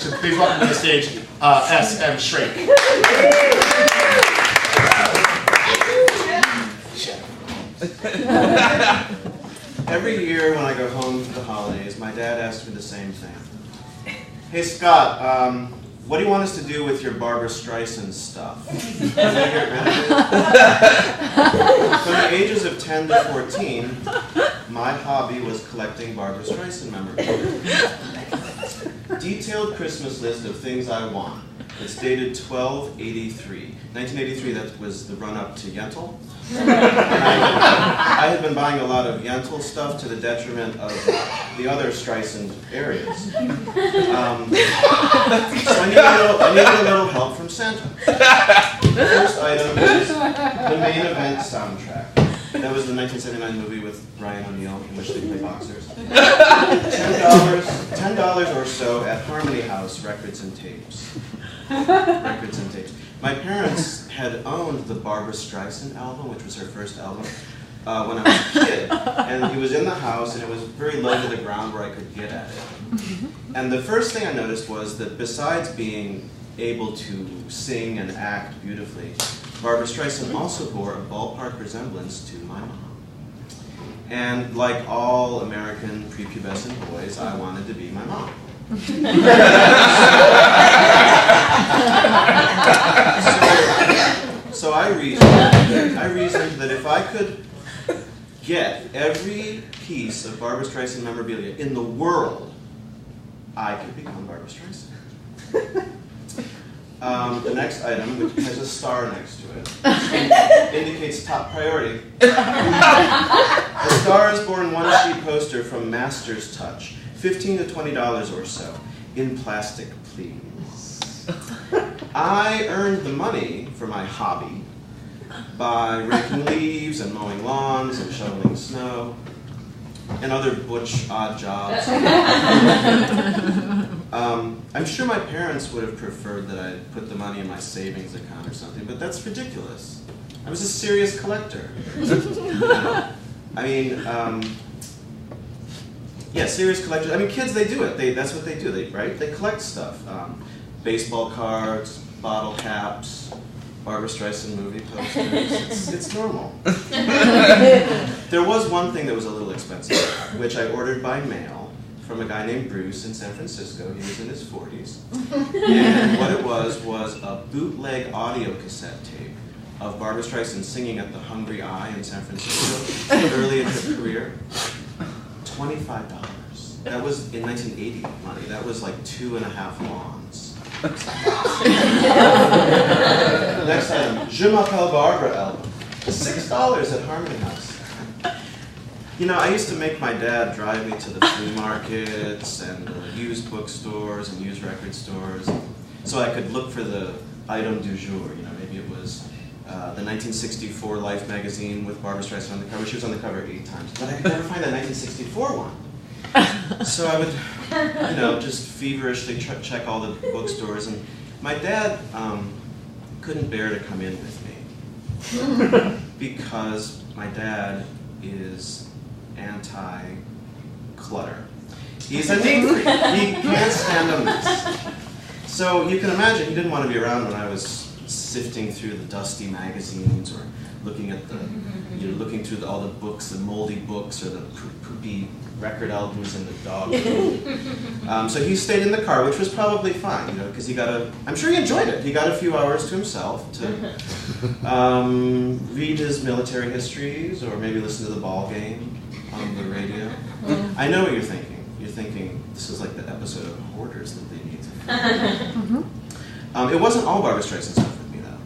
So please welcome to the stage S.M. Shrake. Every year when I go home for the holidays, my dad asks me the same thing. Hey Scott, what do you want us to do with your Barbara Streisand stuff? Can we get rid of it? From the ages of 10 to 14, my hobby was collecting Barbara Streisand memorabilia. Detailed Christmas list of things I want. It's dated 1283. 1983, that was the run-up to Yentl. I had been buying a lot of Yentl stuff to the detriment of the other Streisand areas. So I needed a little help from Santa. The first item was the main event soundtrack. That was the 1979 movie with Ryan O'Neal, in which they play boxers. $10 or so at Harmony House Records and Tapes. My parents had owned the Barbara Streisand album, which was her first album, when I was a kid. And it was in the house, and it was very low to the ground where I could get at it. And the first thing I noticed was that besides being able to sing and act beautifully, Barbara Streisand also bore a ballpark resemblance to my mom. And like all American prepubescent boys, I wanted to be my mom. So I reasoned that if I could get every piece of Barbara Streisand memorabilia in the world, I could become Barbara Streisand. The next item, which has a star next to it, indicates top priority. The star is born one-sheet poster from Master's Touch, $15 to $20 or so, in plastic, please. I earned the money for my hobby by raking leaves and mowing lawns and shoveling snow and other butch odd jobs. I'm sure my parents would have preferred that I put the money in my savings account or something, but that's ridiculous. I was a serious collector. I mean, yeah, serious collectors. I mean, kids, they do it. That's what they do, right? They collect stuff. Baseball cards, bottle caps, Barbara Streisand movie posters. It's normal. There was one thing that was a little expensive, which I ordered by mail from a guy named Bruce in San Francisco. He was in his 40s. And what it was a bootleg audio cassette tape of Barbara Streisand singing at the Hungry Eye in San Francisco early in her career. $25. That was in 1980 money. That was like 2.5 lawns. Next item, Je m'appelle Barbara album. $6 at Harmony House. You know, I used to make my dad drive me to the flea markets and used bookstores and used record stores, so I could look for the item du jour. You know, maybe it was the 1964 Life magazine with Barbara Streisand on the cover. She was on the cover 8 times, but I could never find that 1964 one. So I would, you know, just feverishly check all the bookstores, and my dad couldn't bear to come in with me because my dad is anti-clutter. He's a neat freak. He can't stand a mess. So you can imagine he didn't want to be around when I was sifting through the dusty magazines or looking at the, you know, looking through all the books, the moldy books, or the poopy record albums in the dog room. So he stayed in the car, which was probably fine, you know, because he got I'm sure he enjoyed it. He got a few hours to himself to read his military histories or maybe listen to the ball game on the radio. I know what you're thinking. You're thinking this is like the episode of Hoarders that they need to find. It wasn't all Barbara Streisand stuff with me, though.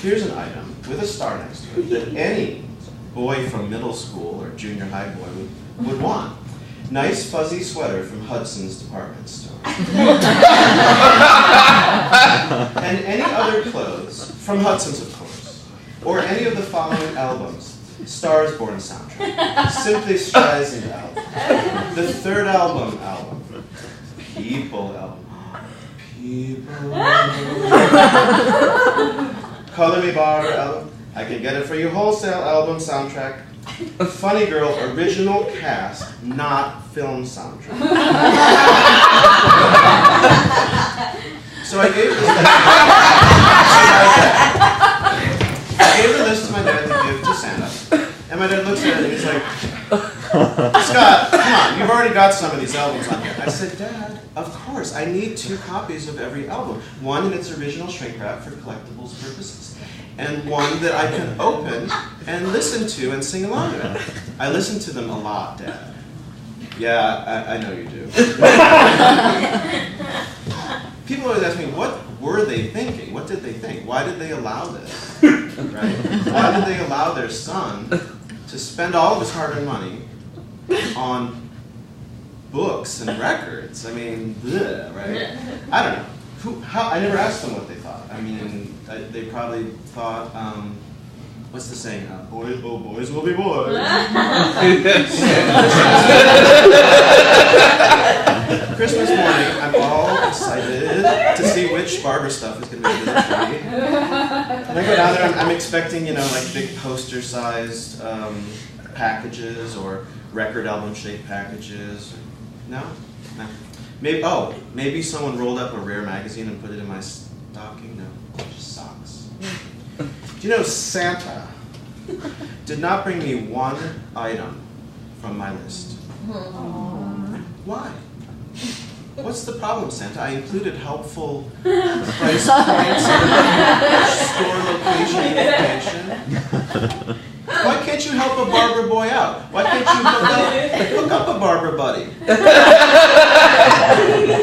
Here's an item with a star next to it that any boy from middle school or junior high boy would want. Nice fuzzy sweater from Hudson's department store. And any other clothes, from Hudson's of course, or any of the following albums. Stars Born soundtrack, Simply Streisand album, the third album, People album, People, Color Me Barbara album, I Can Get It For You wholesale album soundtrack, Funny Girl original cast, not film soundtrack. I gave this the list to my dad to give to Santa. And my dad looks at it and he's like, Scott, come on, you've already got some of these albums on here. I said, Dad, of course, I need 2 copies of every album. One in its original shrink wrap for collectibles purposes, and one that I can open and listen to and sing along with. I listen to them a lot, Dad. Yeah, I know you do. People always ask me, what were they thinking? What did they think? Why did they allow this? Right? Why did they allow their son to spend all of his hard-earned money on books and records? I mean, bleh, right? I don't know. I never asked them what they thought. I mean, they probably thought, what's the saying? Boys will be boys. Christmas morning, I'm all excited to see which Barbara stuff is going to be in the tree. And I go down there, I'm expecting, like big poster-sized packages or record album-shaped packages. No? No. Maybe someone rolled up a Rare magazine and put it in my stocking. No, just socks. Do you know Santa did not bring me one item from my list? Why? What's the problem, Santa? I included helpful price points and store location information. Why can't you help a Barbara boy out? Why can't you hook up a Barbara buddy?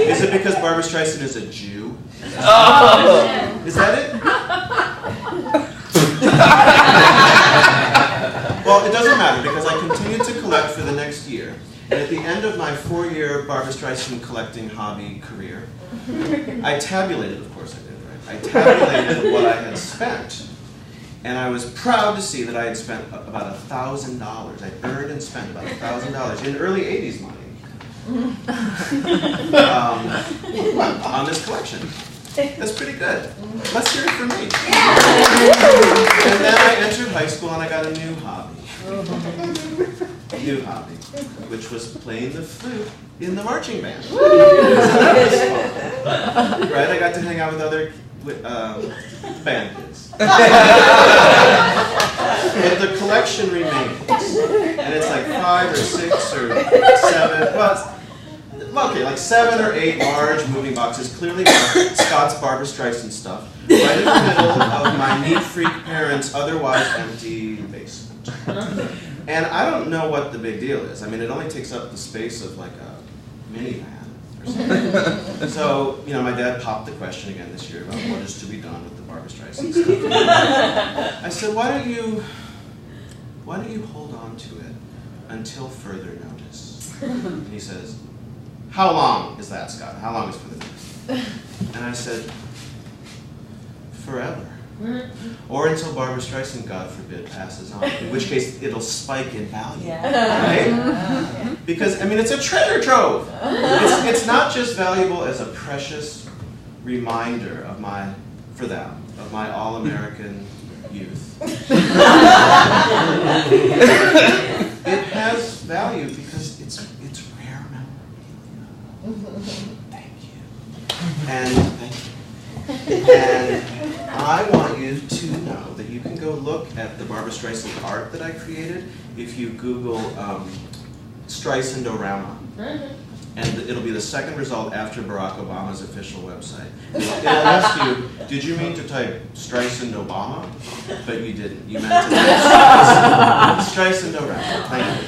Is it because Barbara Streisand is a Jew? Oh. Is that it? Well, it doesn't matter because I continued to collect for the next year. And at the end of my 4-year Barbara Streisand collecting hobby career, I tabulated, of course I did, right? I tabulated what I had spent. And I was proud to see that I had spent about $1,000. I earned and spent about $1,000 in early 80s money on this collection. That's pretty good. Let's hear it for me. And then I entered high school and I got a new hobby. Which was playing the flute in the marching band. So that was fun. Right? I got to hang out with other band kids. But the collection remains. And it's like 5 or 6 or 7, okay, like 7 or 8 large moving boxes, clearly Scott's Barbara Streisand stuff, right in the middle of my neat freak parents' otherwise empty basement. And I don't know what the big deal is. I mean, it only takes up the space of like a minivan or something. So, my dad popped the question again this year about what is to be done with the Barbara Streisand stuff. I said, why don't you hold on to it until further notice? And he says, how long is that, Scott? How long is further notice? And I said, forever. Or until Barbara Streisand, God forbid, passes on, in which case it'll spike in value, right? Because, it's a treasure trove. It's not just valuable as a precious reminder of my all-American youth. It has value because it's rare memorabilia. Thank you. And thank you. And I want you to know that you can go look at the Barbara Streisand art that I created if you Google Streisandorama. And it'll be the second result after Barack Obama's official website. It'll ask you, did you mean to type Streisand Obama? But you didn't. You meant to type Streisandorama. Thank you.